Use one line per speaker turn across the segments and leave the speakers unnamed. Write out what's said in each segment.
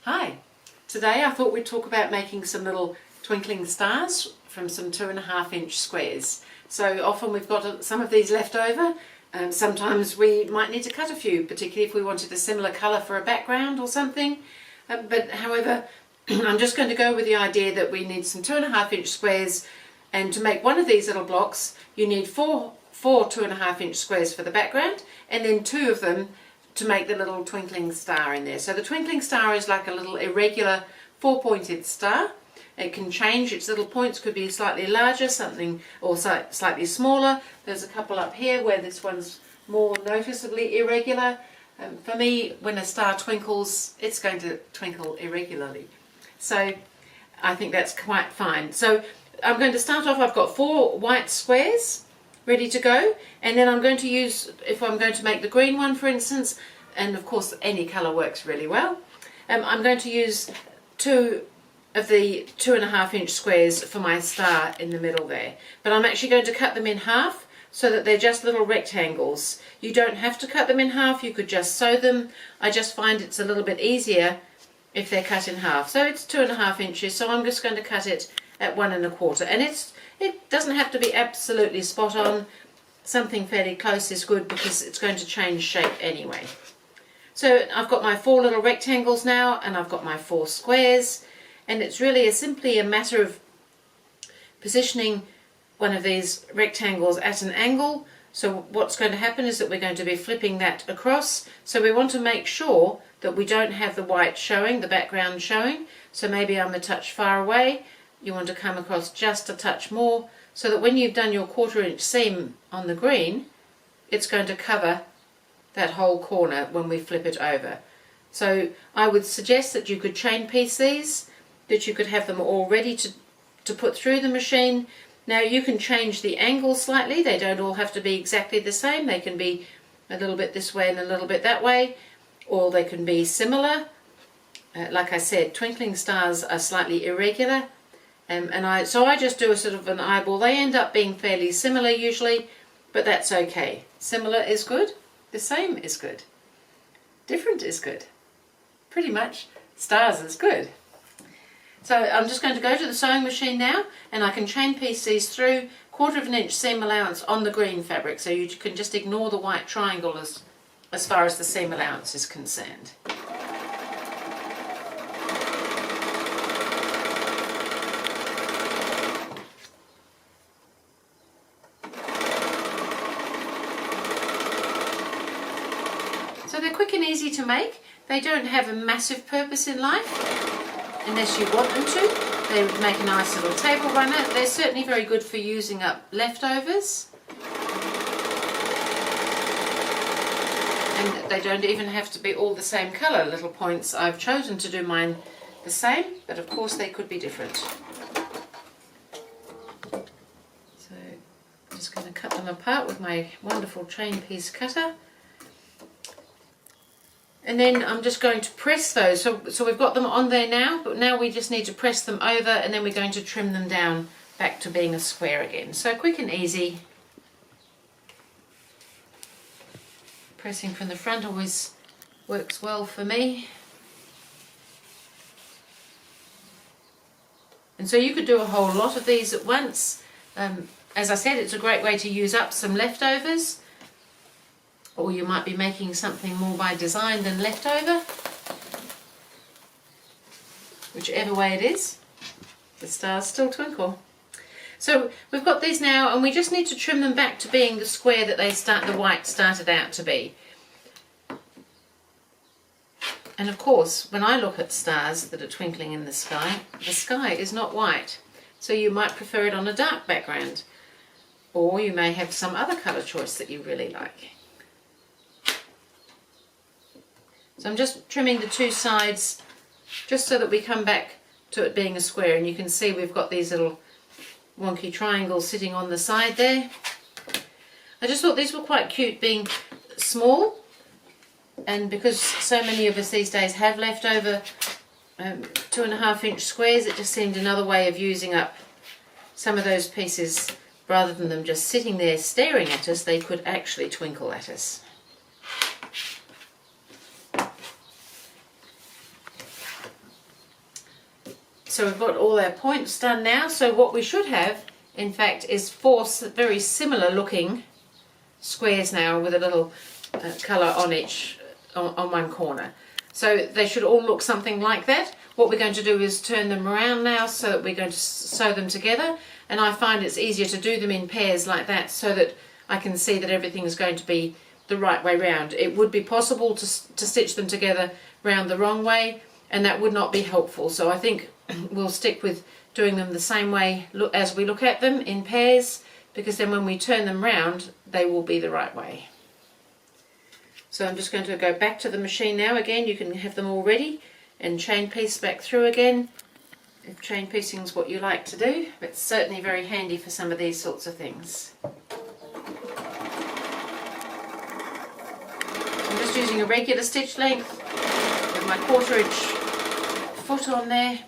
Hi, today I thought we'd talk about making some little twinkling stars from some 2.5-inch squares. So often we've got some of these left over, and sometimes we might need to cut a few, particularly if we wanted a similar colour for a background or something. But however, I'm just going to go with the idea that we need some 2.5-inch squares, and to make one of these little blocks you need four 2.5-inch squares for the background, and then 2 of them to make the little twinkling star in there. So the twinkling star is like a little irregular 4-pointed star. It can change, its little points could be slightly larger, something, or slightly smaller. There's a couple up here where this one's more noticeably irregular. For me, when a star twinkles, it's going to twinkle irregularly. So I think that's quite fine. So I'm going to start off, I've got 4 white squares ready to go, and then I'm going to use, if I'm going to make the green one for instance, and of course any colour works really well, I'm going to use 2 of the 2.5-inch squares for my star in the middle there. But I'm actually going to cut them in half so that they're just little rectangles. You don't have to cut them in half, you could just sew them. I just find it's a little bit easier if they're cut in half. So it's 2.5 inches, so I'm just going to cut it at 1 1/4, and it doesn't have to be absolutely spot on. Something fairly close is good because it's going to change shape anyway. So I've got my 4 little rectangles now, and I've got my 4 squares, and it's really simply a matter of positioning one of these rectangles at an angle. So what's going to happen is that we're going to be flipping that across. So we want to make sure that we don't have the white showing, the background showing. So maybe I'm a touch far away. You want to come across just a touch more, so that when you've done your 1/4-inch seam on the green, it's going to cover that whole corner when we flip it over. So I would suggest that you could chain piece these, that you could have them all ready to put through the machine. Now you can change the angle slightly, they don't all have to be exactly the same, they can be a little bit this way and a little bit that way, or they can be similar. Like I said, twinkling stars are slightly irregular. So I just do a sort of an eyeball. They end up being fairly similar usually, but that's okay. Similar is good, the same is good, different is good. Pretty much stars is good. So I'm just going to go to the sewing machine now, and I can chain piece these through, 1/4 inch seam allowance on the green fabric, so you can just ignore the white triangle as far as the seam allowance is concerned. So they're quick and easy to make. They don't have a massive purpose in life, unless you want them to. They would make a nice little table runner. They're certainly very good for using up leftovers. And they don't even have to be all the same colour. Little points, I've chosen to do mine the same, but of course they could be different. So I'm just going to cut them apart with my wonderful chain piece cutter. And then I'm just going to press those. So we've got them on there now, but now we just need to press them over, and then we're going to trim them down back to being a square again. So quick and easy. Pressing from the front always works well for me. And so you could do a whole lot of these at once. As I said, it's a great way to use up some leftovers. Or you might be making something more by design than leftover. Whichever way it is, the stars still twinkle. So we've got these now, and we just need to trim them back to being the square that the white started out to be. And of course, when I look at stars that are twinkling in the sky is not white. So you might prefer it on a dark background, or you may have some other colour choice that you really like. So I'm just trimming the 2 sides just so that we come back to it being a square, and you can see we've got these little wonky triangles sitting on the side there. I just thought these were quite cute being small, and because so many of us these days have leftover 2.5-inch squares, it just seemed another way of using up some of those pieces. Rather than them just sitting there staring at us, they could actually twinkle at us. so we've got all our points done now. So what we should have, in fact, is 4 very similar looking squares now with a little colour on each, on one corner. So they should all look something like that. What we're going to do is turn them around now so that we're going to sew them together, and I find it's easier to do them in pairs like that so that I can see that everything is going to be the right way round. It would be possible to stitch them together round the wrong way, and that would not be helpful. So I think we'll stick with doing them the same way as we look at them in pairs, because then when we turn them round they will be the right way. So I'm just going to go back to the machine now. Again, you can have them all ready and chain piece back through again if chain piecing is what you like to do. It's certainly very handy for some of these sorts of things. I'm just using a regular stitch length with my 1/4 inch foot on there.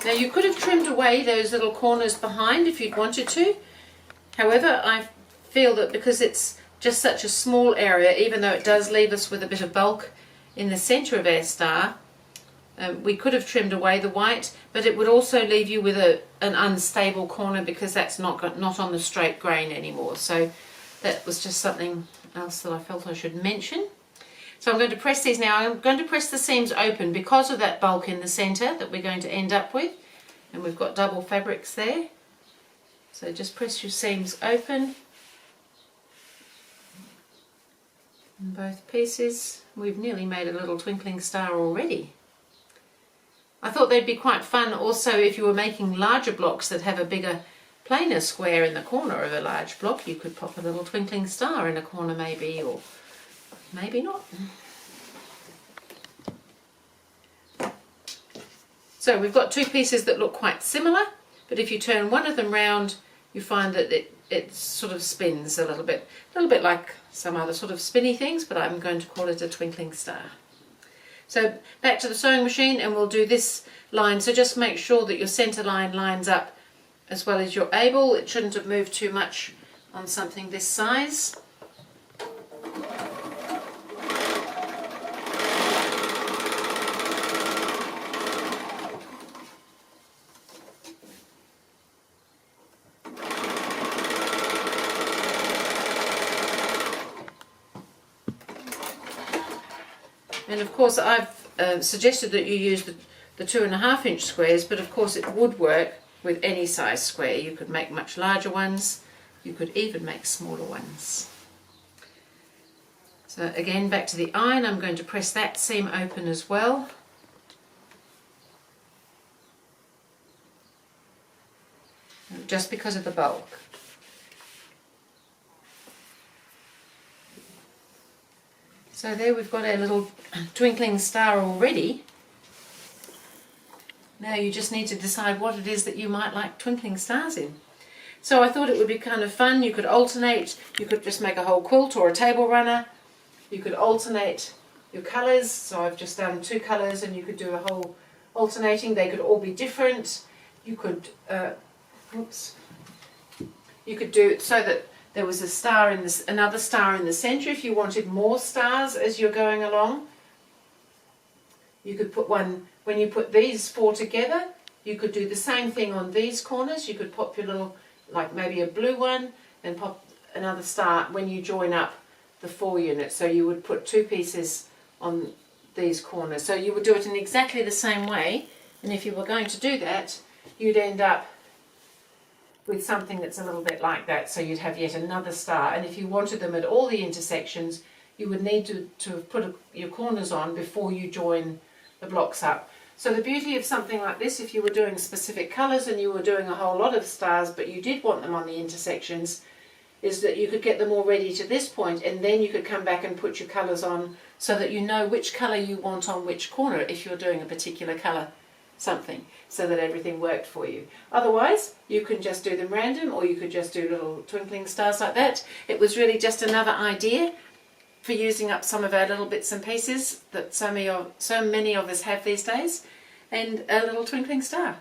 Now you could have trimmed away those little corners behind if you'd wanted to. However, I feel that because it's just such a small area, even though it does leave us with a bit of bulk in the centre of our star, we could have trimmed away the white, but it would also leave you with an unstable corner because that's not on the straight grain anymore. So that was just something else that I felt I should mention. So I'm going to press these now. I'm going to press the seams open because of that bulk in the centre that we're going to end up with. And we've got double fabrics there. So just press your seams open in both pieces. We've nearly made a little twinkling star already. I thought they'd be quite fun also if you were making larger blocks that have a bigger plainer square in the corner of a large block. You could pop a little twinkling star in a corner maybe, or maybe not. So we've got 2 pieces that look quite similar, but if you turn one of them round you find that it sort of spins a little bit like some other sort of spinny things, but I'm going to call it a twinkling star. So back to the sewing machine and we'll do this line. So just make sure that your centre line lines up as well as you're able. It shouldn't have moved too much on something this size. And of course I've suggested that you use the 2.5 inch squares, but of course it would work with any size square. You could make much larger ones, you could even make smaller ones. So again, back to the iron, I'm going to press that seam open as well. Just because of the bulk. So there we've got our little twinkling star already. Now you just need to decide what it is that you might like twinkling stars in. So I thought it would be kind of fun. You could alternate, you could just make a whole quilt or a table runner. You could alternate your colours. So I've just done 2 colours and you could do a whole alternating. They could all be different. You could, you could do it so that there was a star in this, another star in the centre if you wanted more stars as you're going along. You could put one, when you put these 4 together, you could do the same thing on these corners. You could pop your little, like maybe a blue one, and pop another star when you join up the 4 units. So you would put 2 pieces on these corners. So you would do it in exactly the same way, and if you were going to do that, you'd end up with something that's a little bit like that. So you'd have yet another star, and if you wanted them at all the intersections, you would need to have put your corners on before you join the blocks up. So the beauty of something like this, if you were doing specific colours and you were doing a whole lot of stars but you did want them on the intersections, is that you could get them all ready to this point, and then you could come back and put your colours on so that you know which colour you want on which corner if you're doing a particular colour something, so that everything worked for you. Otherwise you can just do them random, or you could just do little twinkling stars like that. It was really just another idea for using up some of our little bits and pieces that so many of us have these days, and a little twinkling star.